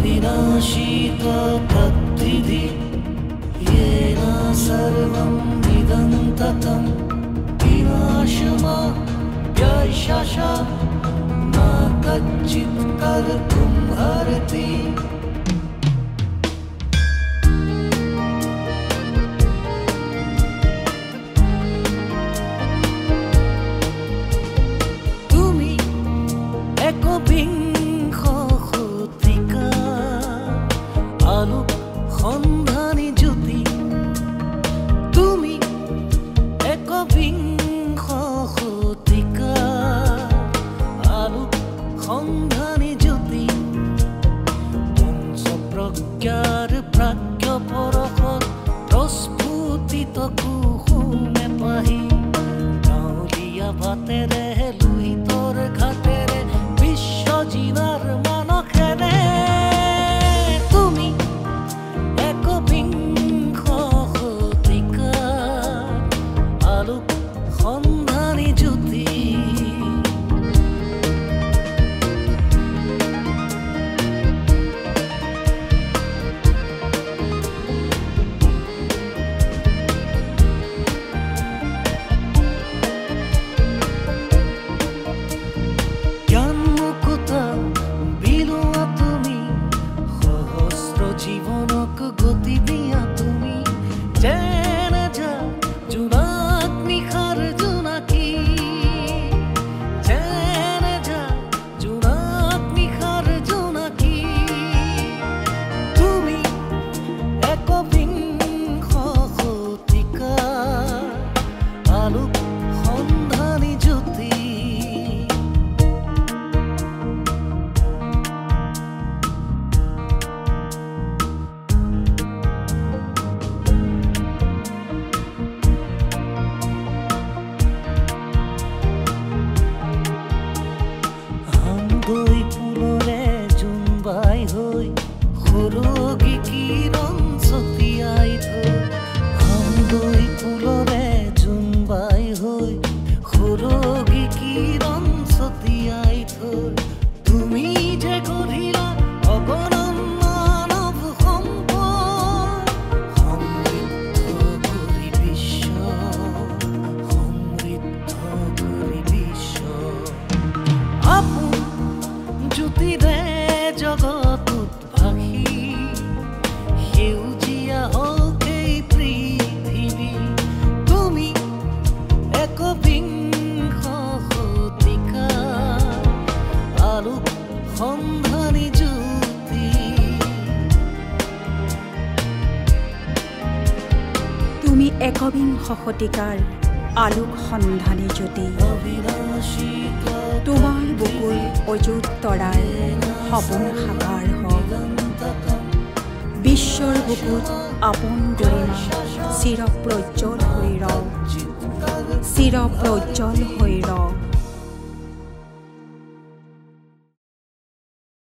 अविनाशित तद्विधि येन सर्वं निदन्ततं विनाशमा व्यशशा न कच्चित् कर्तुम् अर्हति সন্ধানী জ্যোতি তুমি একবিংশ শতিকা আলোক সন্ধানী জ্যোতি পঞ্চ প্ৰজ্ঞাৰ প্ৰাজ্ঞ পৰশত প্ৰস্ফুটিত কুসুমে পাহি গাঁৱলীয়া বাটেৰে লুইতৰ ঘাটেৰে বিশ্বজিনাৰ মানসেৰে সন্ধানী জ্যোতি জ্ঞান মুকুতা বিলোৱা তুমি সহস্ৰ জীৱনক গতি দিয়া তুমি যেনে যা জোনাক নিশাৰ জোনাকী যেনে যা জোনাক নিশাৰ জোনাকী তুমি একবিংশ শতিকা আলোক সন্ধানী জ্যোতি দৈ ফুলৰে জোনবাই হৈ সৰগী কিৰণ ছটিয়াই থৈ দৈ ফুলৰে জোনবাই হৈ সৰগী কিৰণ ছটিয়াই থৈ তুমি যে গঢ়িলা অগণন মানৱ সম্পদ সমৃদ্ধ কৰি বিশ্ব আপোন জ্যোতিৰে জগতত ভাসি সেউজীয়া হওক এই পৃথিৱী তুমি একবিংশ শতিকা আলোক সন্ধানী জ্যোতি তুমি একবিংশ শতিকাৰ আলোক সন্ধানী জ্যোতি তোমাৰ বুকুৰ অযুত তৰাৰ সপোন সাকাৰ হওক বিশ্বৰ বুকুত আপোন গৰিমা চিৰ প্ৰজ্জ্বল হৈ ৰওক চিৰ প্ৰজ্জ্বল হৈ